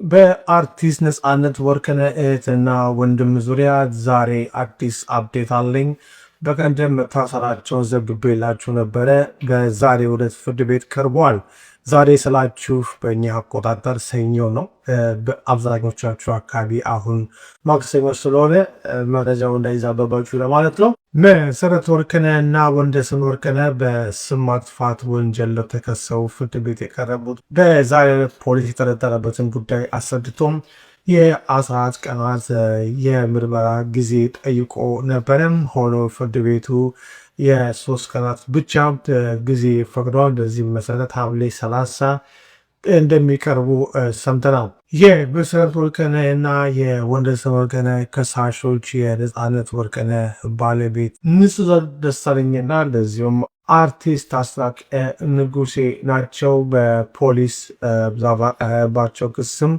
በአርቲስት ነፃነት ወርቅነህ እህትና ወንድም ዙሪያ ዛሬ አዲስ አፕዴት አለኝ። በቀደም መታሰራቸውን ዘግቤላችሁ ነበረ። በዛሬው ዕለት ፍርድ ቤት ቀርቧል። ዛሬ ስላችሁ በእኛ አቆጣጠር ሰኞ ነው። በአብዛኞቻችሁ አካባቢ አሁን ማክሰኞ ስለሆነ መረጃው እንዳይዛበባችሁ ለማለት ነው። መሰረት ወርቅነህ እና ወንደሰን ወርቅነህ በስም ማጥፋት ወንጀል ተከሰው ፍርድ ቤት የቀረቡት በዛሬ ዕለት ፖሊስ የጠረጠረበትን ጉዳይ አስረድቶም የ14 ቀናት የምርመራ ጊዜ ጠይቆ ነበረም። ሆኖ ፍርድ ቤቱ የ3 ቀናት ብቻ ጊዜ ፈቅዷል። በዚህም መሰረት ሐምሌ 30 እንደሚቀርቡ ሰምተናል። የመሰረት ወርቅነህ እና የወንደሰን ወርቅነህ ከሳሾች የነፃነት ወርቅነህ ባለቤት ንጽሕት ደሳለኝና እንደዚሁም አርቲስት አስናቀ ንጉሴ ናቸው። በፖሊስ ባቀረበባቸው ክስም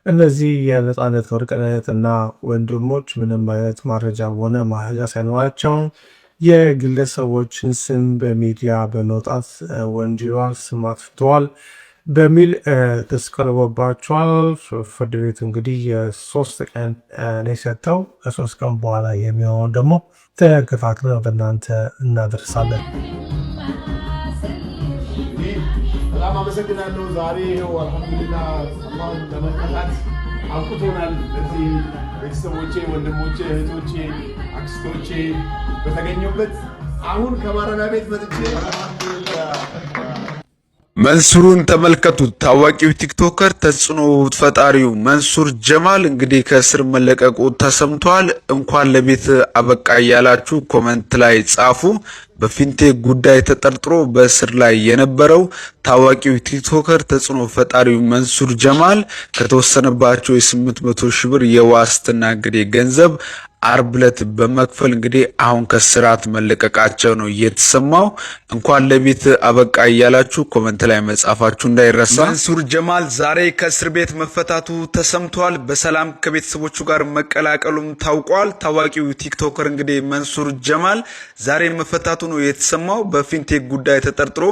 እነዚህ የነፃነት ወርቅነህ እና ወንድሞች ምንም አይነት ማረጃ ሆነ ማረጃ ሳይኖራቸው የግለሰቦችን ስም በሚዲያ በመውጣት ወንጅለዋል፣ ስም አጥፍተዋል በሚል ክስ ቀርቦባቸዋል። ፍርድ ቤቱ እንግዲህ የ3 ቀን ነው የሰጠው። ከ3 ቀን በኋላ የሚሆነውን ደግሞ ተከታትለን በእናንተ እናደርሳለን። በጣም አመሰግናለሁ። ዛሬ ይኸው አልሐምዱሊላህ አላህን ለመቀጣት አብቅቶናል። ለዚህ ቤተሰቦቼ፣ ወንድሞቼ፣ እህቶቼ፣ አክስቶቼ በተገኙበት አሁን ከማረሚያ ቤት መጥቼ መንሱርን ተመልከቱት። ታዋቂው ቲክቶከር ተጽዕኖ ፈጣሪው መንሱር ጀማል እንግዲህ ከእስር መለቀቁ ተሰምቷል። እንኳን ለቤት አበቃ እያላችሁ ኮመንት ላይ ጻፉ። በፊንቴክ ጉዳይ ተጠርጥሮ በእስር ላይ የነበረው ታዋቂው ቲክቶከር ተጽዕኖ ፈጣሪው መንሱር ጀማል ከተወሰነባቸው የ800 ሺህ ብር የዋስትና እንግዲህ ገንዘብ አርብ ዕለት በመክፈል እንግዲህ አሁን ከስራት መለቀቃቸው ነው የተሰማው። እንኳን ለቤት አበቃ እያላችሁ ኮመንት ላይ መጻፋችሁ እንዳይረሳ። መንሱር ጀማል ዛሬ ከእስር ቤት መፈታቱ ተሰምቷል። በሰላም ከቤተሰቦቹ ጋር መቀላቀሉም ታውቋል። ታዋቂው ቲክቶከር እንግዲህ መንሱር ጀማል ዛሬ መፈታቱ ነው የተሰማው። በፊንቴክ ጉዳይ ተጠርጥሮ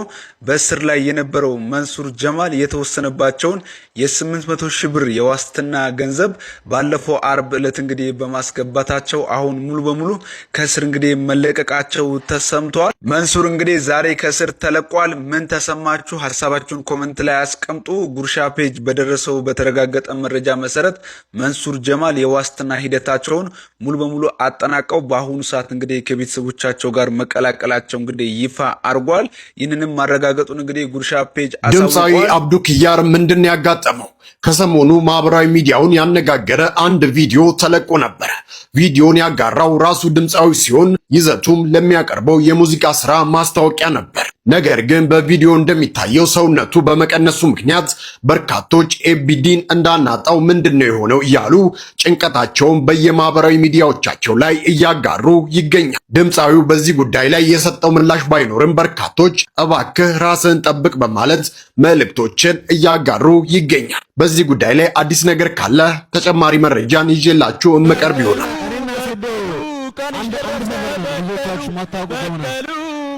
በእስር ላይ የነበረው መንሱር ጀማል የተወሰነባቸውን የ800 ሺህ ብር የዋስትና ገንዘብ ባለፈው አርብ ዕለት እንግዲህ በማስገባት አሁን ሙሉ በሙሉ ከእስር እንግዲህ መለቀቃቸው ተሰምቷል። መንሱር እንግዲህ ዛሬ ከእስር ተለቋል። ምን ተሰማችሁ? ሀሳባችሁን ኮመንት ላይ አስቀምጡ። ጉርሻ ፔጅ በደረሰው በተረጋገጠ መረጃ መሰረት መንሱር ጀማል የዋስትና ሂደታቸውን ሙሉ በሙሉ አጠናቀው በአሁኑ ሰዓት እንግዲህ ከቤተሰቦቻቸው ጋር መቀላቀላቸው እንግዲህ ይፋ አድርጓል። ይህንንም ማረጋገጡን እንግዲህ ጉርሻ ፔጅ አሳውቋል። ድምፃዊ አብዱ ኪያር ምንድን ያጋጠመው? ከሰሞኑ ማህበራዊ ሚዲያውን ያነጋገረ አንድ ቪዲዮ ተለቆ ነበረ። ቪዲዮን ያጋራው ራሱ ድምፃዊ ሲሆን ይዘቱም ለሚያቀርበው የሙዚቃ ስራ ማስታወቂያ ነበር። ነገር ግን በቪዲዮ እንደሚታየው ሰውነቱ በመቀነሱ ምክንያት በርካቶች ኤቢዲን እንዳናጣው ምንድነው የሆነው እያሉ ጭንቀታቸውን በየማህበራዊ ሚዲያዎቻቸው ላይ እያጋሩ ይገኛል። ድምፃዊው በዚህ ጉዳይ ላይ የሰጠው ምላሽ ባይኖርም በርካቶች እባክህ ራስህን ጠብቅ በማለት መልእክቶችን እያጋሩ ይገኛል። በዚህ ጉዳይ ላይ አዲስ ነገር ካለ ተጨማሪ መረጃን ይዤላችሁ እመቀርብ ይሆናል።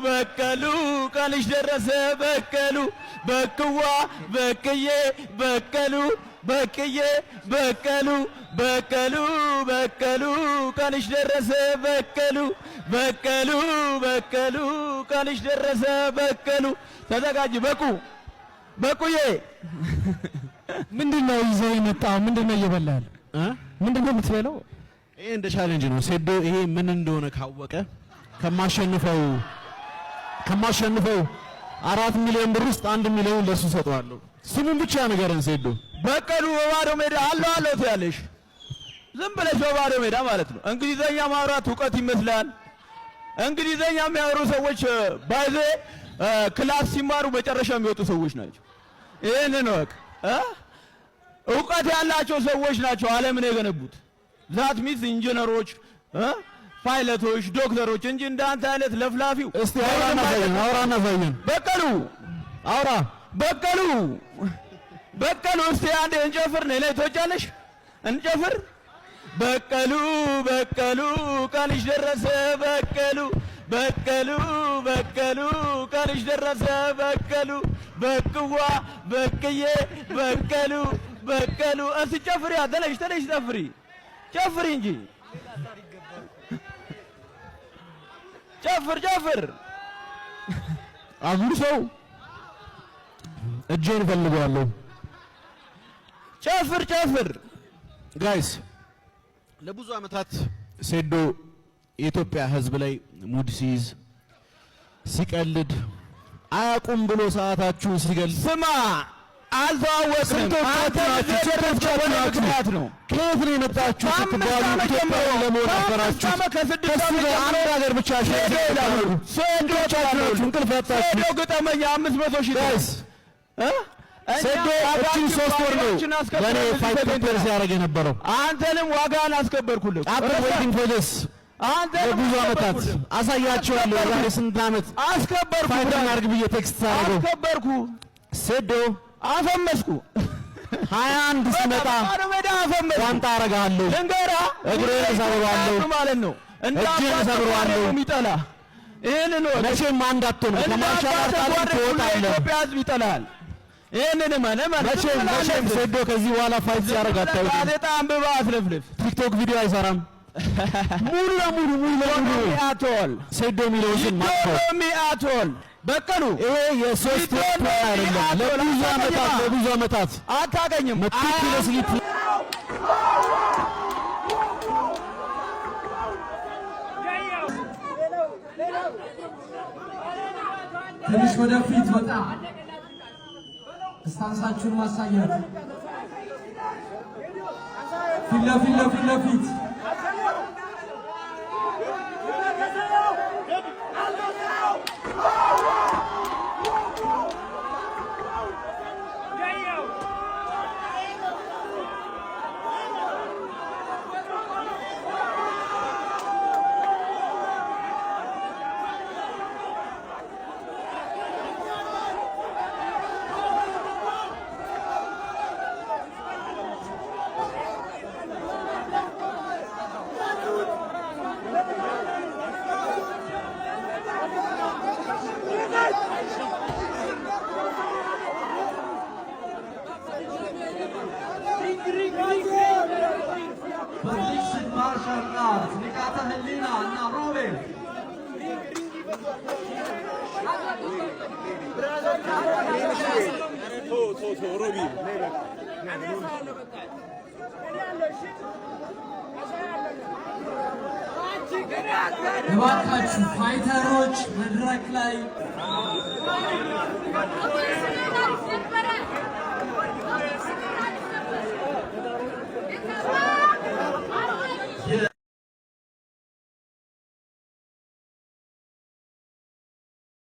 በቀሉ ቀንሽ ደረሰ በቀሉ በክዋ በቅዬ በቀሉ በቅዬ በቀሉ በቀሉ በቀሉ ቀንሽ ደረሰ በቀሉ በቀሉ በቀሉ ቀንሽ ደረሰ በቀሉ። ተዘጋጅ በቁ በቁዬ። ምንድነው ይዘው የመጣው? ምንድነው እየበላል? ምንድነው የምትበለው? ይሄ እንደ ቻሌንጅ ነው ሴዶ። ይሄ ምን እንደሆነ ካወቀ ከማሸንፈው 4 ሚሊዮን ብር ውስጥ 1 ሚሊዮን ለሱ ሰጠዋለሁ። ስሙን ብቻ ንገረን ሴዶ። በቀሉ በባዶ ሜዳ አለው ትያለሽ። ዝም ብለሽ በባዶ ሜዳ ማለት ነው። እንግሊዘኛ ማውራት እውቀት ይመስላል። እንግሊዘኛ የሚያወሩ ሰዎች ባይዘ ክላስ ሲማሩ መጨረሻ የሚወጡ ሰዎች ናቸው። ይሄንን ወቅ እውቀት ያላቸው ሰዎች ናቸው ዓለምን የገነቡት። ዛት ሚስ ኢንጂነሮች፣ ፓይለቶች፣ ዶክተሮች እንጂ እንዳንተ አይነት ለፍላፊው። እስቲ አውራና ፈየን በቀሉ አውራ በቀሉ እስቲ አንዴ እንጨፍር ነው ላይ ተወጫለሽ እንጨፍር። በቀሉ ቀንሽ ደረሰ በቀሉ በቀሉ ቀንሽ ደረሰ በቀሉ በቅዋ በቅዬ በቀሉ በቀሉ ጨፍሪ ተነሽ ጨፍሪ እንጂ ጨፍር አጉር ሰው እጄን ፈልገዋለሁ። ጨፍር ጋይስ ለብዙ ዓመታት ሴዶ የኢትዮጵያ ሕዝብ ላይ ሙድ ሲይዝ ሲቀልድ አያቁም ብሎ ሰዓታችሁን ሲገል ስማ አልተዋወቅንም። አንተ ምክንያት ነው። ከየት ነው የመጣችሁ ስትባሉ ኢትዮጵያዊ ለመሆን ነበራችሁ። አንድ ሀገር ብቻ ሴዶቻችሁ እንቅልፍ ያጣችሁ። ሴዶ ግጠመኛ 500 ሺህ ጋይስ ሴዶ እችን 3 ወር ነው ለእኔ ፋይት ፔፐር ሲያደርግ የነበረው። አንተንም ዋጋን አስከበርኩልህ። አብረን ዌይቲንግ ፎር ዲስ ለብዙ ዓመታት አሳያቸዋለሁ። የዛሬ ስንት ዓመት አስከበርኩ። ፋይት እናድርግ ብዬ ቴክስት ሳደርገው አስከበርኩ። ሴዶ አፈመስኩ። 21 ሲመጣ ቋንጣ አረጋለሁ። ልንገርህ እግሬን እሰብረዋለሁ ማለት ነው። እጄን እሰብረዋለሁ። የሚጠላ ይሄንን ነው። መቼም አንድ አትሆንም። ከማርሻል አርት ዓለም ትወጣለህ። ኢትዮጵያ ሕዝብ ይጠላል። ይሄንን መቼም ሴዶ ከዚህ በኋላ ፋይት ሲያደርግ አታዩትም። ጋዜጣ አንብባ አትለፍልፍ። ቲክቶክ ቪዲዮ አይሰራም። ሙሉ ለሙሉ አቶል ሴዶ የሚለውን አቶል በቀሉ ይሄ የሶስት ወር አይደለም። ለብዙ ዓመታት አታገኝም። መቲኩለስሊ ትንሽ ወደፊት ወጣ ስታንሳችሁን ማሳየት ፊት ለፊት ማርሻል አርት ንቃተ ህሊና እና ሮቤል እባካችሁ ፋይተሮች መድረክ ላይ